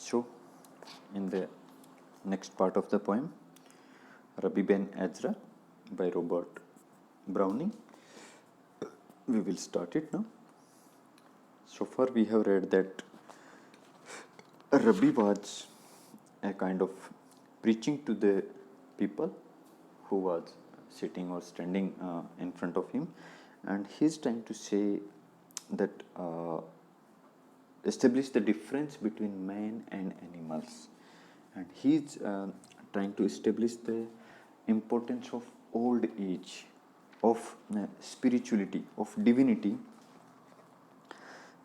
So, in the next part of the poem, Rabbi Ben Ezra by Robert Browning, we will start it now. So far, we have read that Rabbi was a kind of preaching to the people who was sitting or standing in front of him, and he's trying to say that establish the difference between man and animals, and he's trying to establish the importance of old age, of spirituality, of divinity.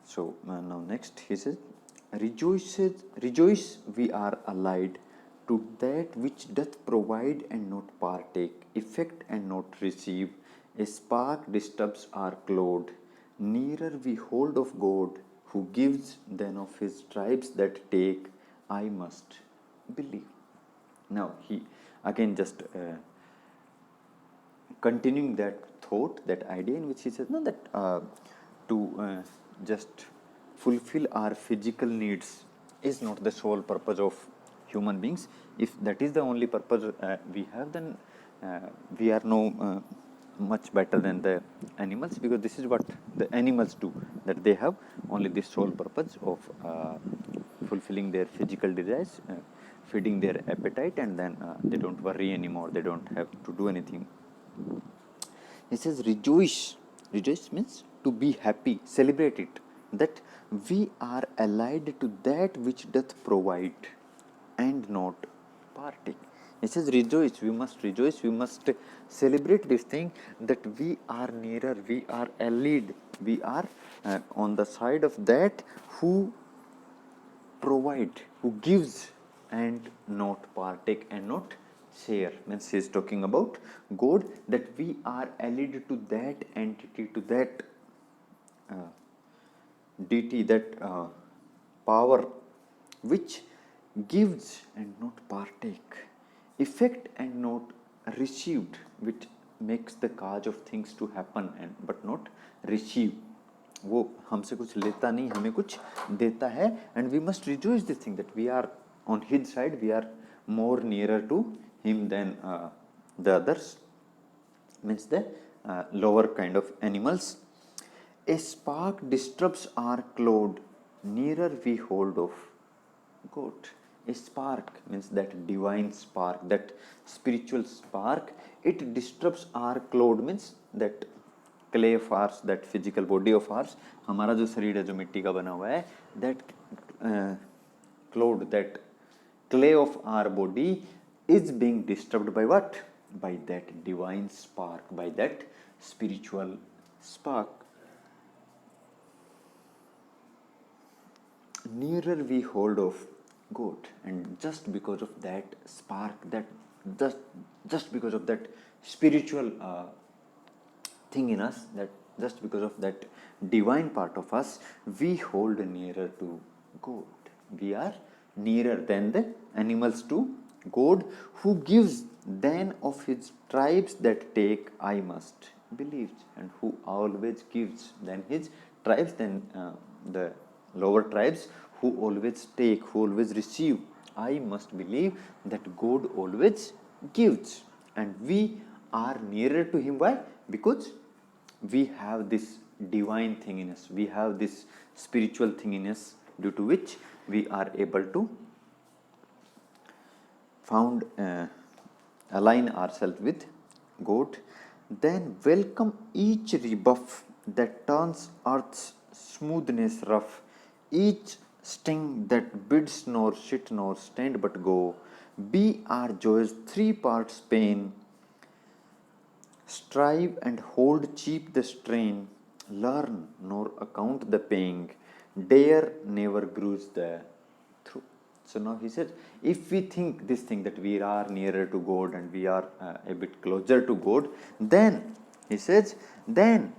So now next he says, rejoice we are allied to that which doth provide and not partake, effect and not receive. A spark disturbs our cloud. Nearer we hold of God, who gives than of his tribes that take. I must believe. Now he again just continuing that thought, that idea in which he says, no, that to just fulfill our physical needs is not the sole purpose of human beings. If that is the only purpose we have, then we are no much better than the animals, because this is what the animals do, that they have only this sole purpose of fulfilling their physical desires, feeding their appetite, and then they don't worry anymore, they don't have to do anything. He says, rejoice. Rejoice means to be happy, celebrate it, that we are allied to that which doth provide and not partake. He says, rejoice, we must celebrate this thing, that we are nearer, we are allied, we are on the side of that who provide, who gives and not partake and not share. Means he is talking about God, that we are allied to that entity, to that deity, that power which gives and not partake, effect and not received, which makes the cause of things to happen and but not receive. वो हमसे कुछ लेता नहीं, हमें कुछ देता है, and we must rejoice this thing, that we are on his side, we are more nearer to him than the others, means the lower kind of animals. A spark disturbs our cloud, nearer we hold of God. A spark means that divine spark, that spiritual spark. It disturbs our cloud means that clay of ours, that physical body of ours, हमारा जो शरीर है जो मिट्टी का बना हुआ है, that cloud, that clay of our body is being disturbed by what? By that divine spark, by that spiritual spark. Nearer we hold of God, and just because of that spark, that just because of that spiritual thing in us, that just because of that divine part of us, we hold nearer to God. We are nearer than the animals to God, who gives than of his tribes that take. I must believe, and who always gives than his tribes, than the lower tribes, who always take, who always receive. I must believe that God always gives, and we are nearer to him. Why? Because we have this divine thing in us, we have this spiritual thing in us, due to which we are able to align ourselves with God. Then welcome each rebuff that turns earth's smoothness rough, each sting that bids nor sit nor stand but go. Be our joys 3 parts pain, strive and hold cheap the strain, learn nor account the paying, dare never grues the through. So now he says, if we think this thing, that we are nearer to God and we are a bit closer to God, then he says, then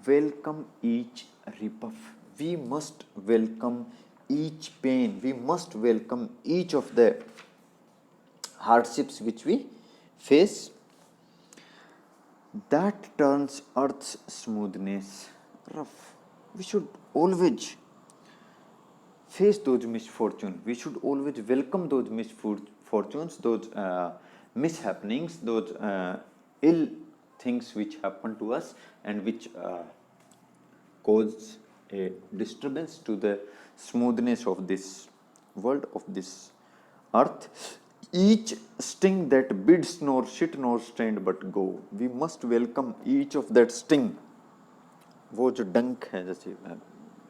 welcome each rebuff. We must welcome each pain. We must welcome each of the hardships which we face, that turns earth's smoothness rough. We should always face those misfortune. We should always welcome those misfortunes, those mishappenings, those ill things which happen to us and which cause a disturbance to the smoothness of this world, of this earth. Each sting that bids nor sit nor stand but go. We must welcome each of that sting. वो जो डंक है, जैसे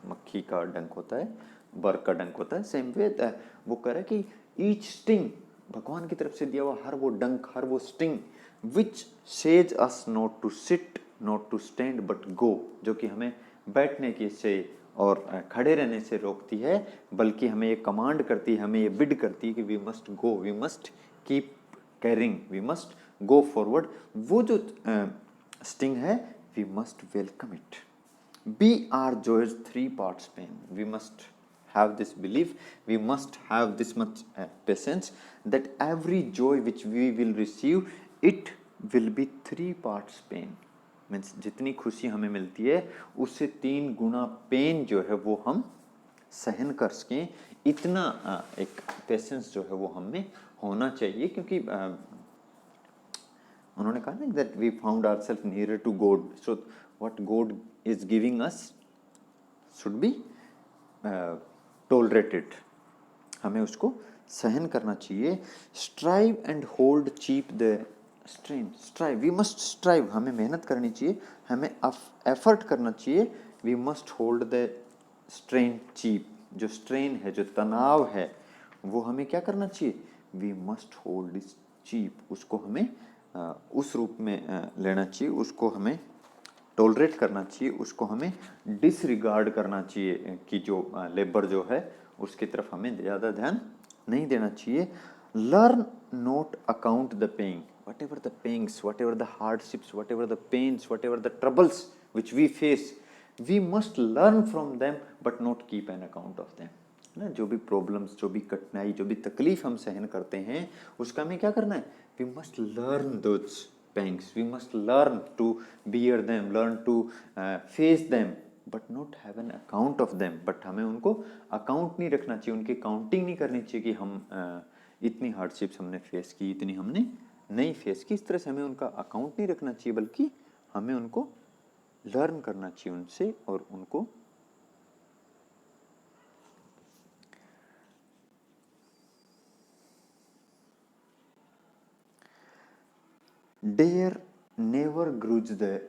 मक्खी का डंक होता है, बर्ड का डंक होता है, सेम वे वो कह रहा है कि ईच स्टिंग, भगवान की तरफ से दिया हुआ हर वो डंक, हर वो sting which says us not to sit not to stand but go, जो कि हमें बैठने के से और खड़े रहने से रोकती है, बल्कि हमें ये कमांड करती है, हमें ये बिड करती है कि we must go, we must keep carrying, we must go forward. वो जो स्टिंग है, we must welcome it. Be our joy's three parts pain. We must have this belief, we must have this much patience that every joy which we will receive, it will be 3 parts pain. Means जितनी खुशी हमें मिलती है उससे 3 गुना pen जो है वो हम सहन कर सकें, इतना एक पेशेंस जो है वो हमें होना चाहिए. क्योंकि उन्होंने कहा ना that we found ourself nearer to God, so what God is giving us should be tolerated. हमें उसको सहन करना चाहिए. Strive and hold cheap the strain. Strive, we must strive, हमें मेहनत करनी चाहिए, हमें एफर्ट करना चाहिए. We must hold the strain cheap. जो स्ट्रेन है, जो तनाव है, वो हमें क्या करना चाहिए? We must hold it cheap. उसको हमें उस रूप में लेना चाहिए, उसको हमें टॉलरेट करना चाहिए, उसको हमें डिसरिगार्ड करना चाहिए कि जो लेबर जो है उसकी तरफ हमें ज़्यादा ध्यान नहीं देना चाहिए. Learn not account the paying. whatever the pangs, whatever the hardships, whatever the pains, whatever the troubles which we face, we must learn from them but not keep an account of them. ना, जो भी problems, जो भी कठिनाई, जो भी तकलीफ हम सहन करते हैं, उसका हमें क्या करना है? We must learn those pangs, we must learn to bear them, learn to face them, but not have an account of them. but हमें उनको अकाउंट नहीं रखना चाहिए, उनकी काउंटिंग नहीं करनी चाहिए कि हम इतनी हार्डशिप्स हमने फेस की, इतनी हमने नहीं फेस की. इस तरह से हमें उनका अकाउंट नहीं रखना चाहिए, बल्कि हमें उनको लर्न करना चाहिए उनसे, और उनको dare never grudge the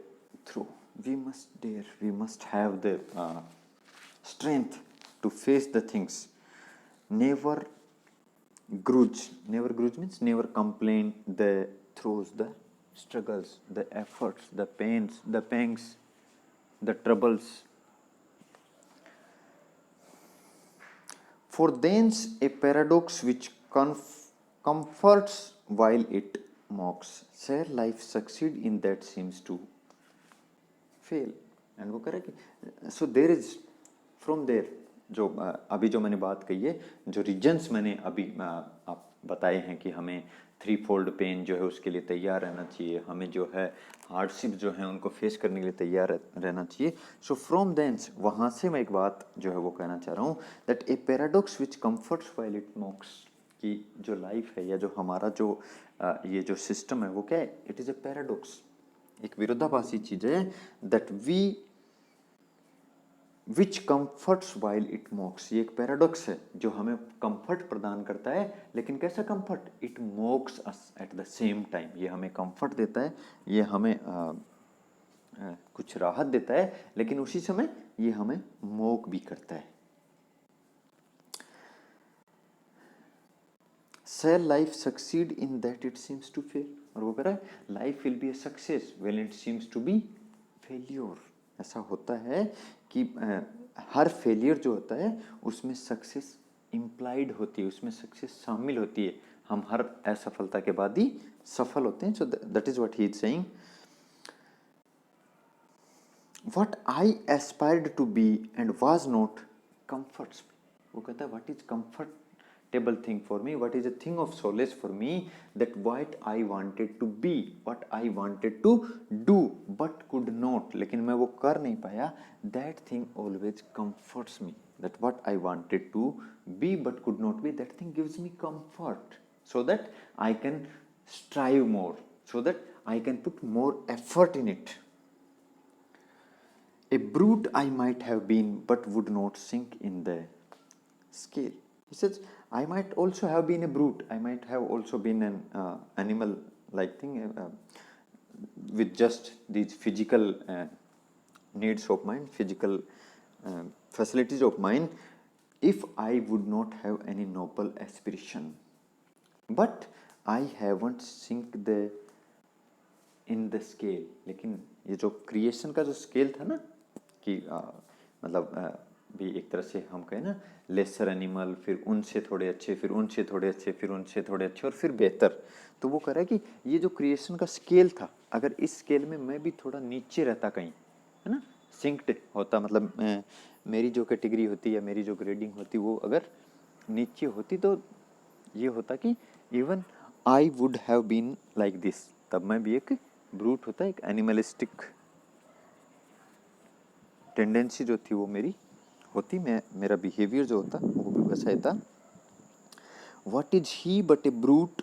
through. We must dare, we must have the strength to face the things. Never grudge. Never grudge means never complain the throes, the struggles, the efforts, the pains, the pangs, the troubles. For thence a paradox which comforts while it mocks. Shall life succeed in that seems to fail. And वो कह रहा है कि सो there is from there, जो अभी जो मैंने बात कही है, जो रीजन्स मैंने अभी आप बताए हैं कि हमें 3 फोल्ड पेन जो है उसके लिए तैयार रहना चाहिए, हमें जो है हार्डशिप जो है उनको फेस करने के लिए तैयार रहना चाहिए. सो फ्रॉम देंस, वहाँ से मैं एक बात जो है वो कहना चाह रहा हूँ, that a paradox which comforts while it मॉक्स. कि जो लाइफ है या जो हमारा जो ये जो सिस्टम है वो क्या है? इट इज़ ए पैराडॉक्स, एक विरोधाभासी चीज है. That we which comforts while it mocks. ये एक पैराडॉक्स है जो हमें कंफर्ट प्रदान करता है, लेकिन कैसा comfort? It मॉक्स us at the same time. ये हमें कंफर्ट देता है, ये हमें कुछ राहत देता है, लेकिन उसी समय ये हमें मॉक भी करता है. Shall life succeed in that it seems to fail? और वो कह रहा है life will be a success when it seems to be failure. ऐसा होता है कि हर फेलियर जो होता है उसमें सक्सेस इम्प्लाइड होती है, उसमें सक्सेस शामिल होती है. हम हर असफलता के बाद ही सफल होते हैं. So that is what he is saying. What I aspired to be and was not comforts me. वो कहता है what is comfortable thing for me, what is a thing of solace for me, that what I wanted to be, what I wanted to do but could not, लेकिन मैं वो कर नहीं पाया, that thing always comforts me. that what I wanted to be but could not be, that thing gives me comfort, so that I can strive more, so that I can put more effort in it. A brute I might have been but would not sink in the scale. He says, I might also have been a brute, I might have also been an animal like thing, with just these physical needs of mine, physical facilities of mine, if I would not have any noble aspiration. But I haven't sink the in the scale. लेकिन ये जो creation का जो scale था ना, कि मतलब भी एक तरह से हम कहें ना, लेसर एनिमल, फिर उनसे थोड़े अच्छे, फिर उनसे थोड़े अच्छे, फिर उनसे थोड़े अच्छे, और फिर बेहतर. तो वो कह रहा है कि ये जो क्रिएशन का स्केल था, अगर इस स्केल में मैं भी थोड़ा नीचे रहता कहीं, है ना, सिंक्ड होता, मतलब मेरी जो कैटेगरी होती या मेरी जो ग्रेडिंग होती वो अगर नीचे होती, तो ये होता कि even I would have been like this, तब मैं भी एक ब्रूट होता, एक एनिमलिस्टिक टेंडेंसी जो थी वो मेरी होती, मैं मेरा बिहेवियर जो होता वो भी वैसा ही था. What is he but A brute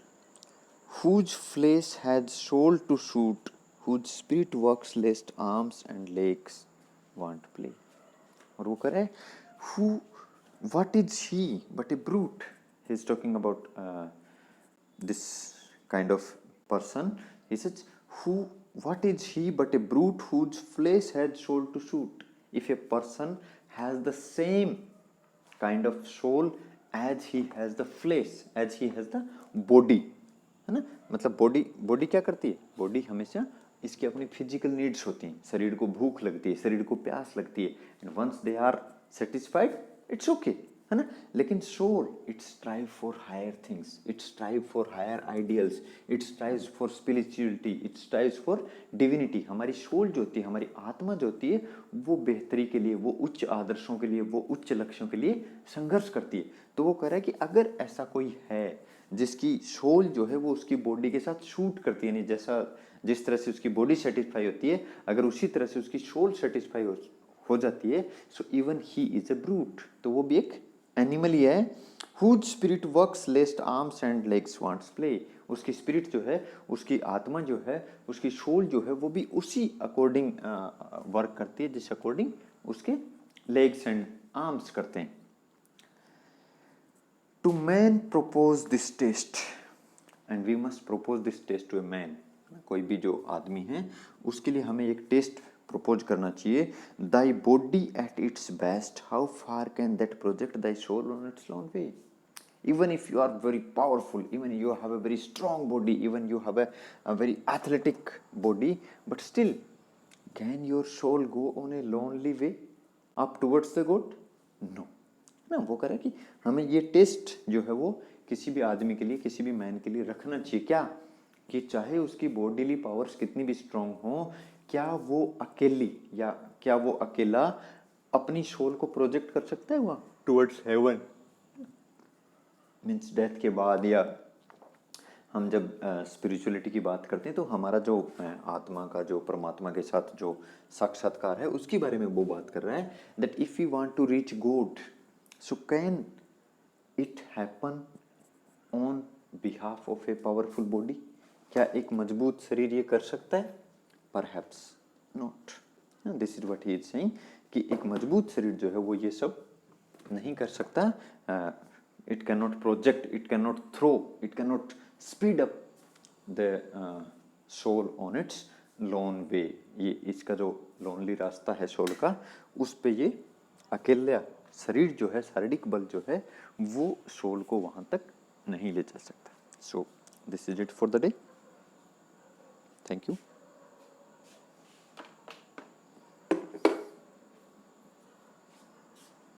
whose flesh has soul to shoot, whose spirit works lest arms and legs want play. और वो करे who, what is he but a brute. He is talking about this kind of person. He says, who, what is he but a brute whose flesh has soul to shoot. If a person has the same kind of soul as he has the flesh, as he has the body, है ना, मतलब body, body क्या करती है, body हमेशा इसकी अपनी physical needs होती हैं, शरीर को भूख लगती है, शरीर को प्यास लगती है, and once they are satisfied it's okay, है ना. लेकिन soul, it strive for higher things, it strive for higher ideals, it strives for spirituality, it strives for divinity. हमारी सोल जो होती है, हमारी आत्मा जो होती है, वो बेहतरी के लिए, वो उच्च आदर्शों के लिए, वो उच्च लक्ष्यों के लिए संघर्ष करती है. तो वो कह रहा है कि अगर ऐसा कोई है जिसकी सोल जो है वो उसकी बॉडी के साथ शूट करती है, नहीं जैसा जिस तरह से उसकी बॉडी सेटिस्फाई होती है, अगर उसी तरह से उसकी सोल सेटिस्फाई हो जाती है, so even he is a brute. तो वो भी एक एनिमल ही है. Whose spirit works lest arms and legs wants play. उसकी स्पिरिट जो है, उसकी आत्मा जो है, उसकी सोल जो है, वो भी उसी अकॉर्डिंग वर्क करती है जिस अकॉर्डिंग उसके लेग्स एंड आर्म्स करते हैं. To man propose this test, and we must propose this test to a man. कोई भी जो आदमी है उसके लिए हमें एक टेस्ट प्रपोज करना चाहिए. Thy body at its best, how far can that project thy soul on its own way? Even if you are very powerful, even you have a very strong body, even you have a very athletic body, but still, can your soul go on a lonely way up towards the God? No. ना, वो कह रहा है कि हमें ये test जो है वो किसी भी आदमी के लिए, किसी भी मैन के लिए रखना चाहिए. क्या कि चाहे उसकी बॉडीली पावर्स कितनी भी स्ट्रांग हो, क्या वो अकेली या क्या वो अकेला अपनी सोल को प्रोजेक्ट कर सकता है वहाँ टुवर्ड्स हेवन, मीन्स डेथ के बाद. या हम जब स्पिरिचुअलिटी की बात करते हैं तो हमारा जो आत्मा का जो परमात्मा के साथ जो साक्षात्कार है उसके बारे में वो बात कर रहा है. That if you want to reach God, so can it happen on behalf of a powerful body? क्या एक मजबूत शरीर ये कर सकता है? Perhaps not. This is what he is saying कि एक मजबूत शरीर जो है वो ये सब नहीं कर सकता. It cannot project, it cannot throw, it cannot speed up the soul on its lone way. ये इसका जो लोनली रास्ता है सोल का, उस पे ये अकेला शरीर जो है, शारीरिक बल जो है, वो सोल को वहाँ तक नहीं ले जा सकता. So this is it for the day. Thank you.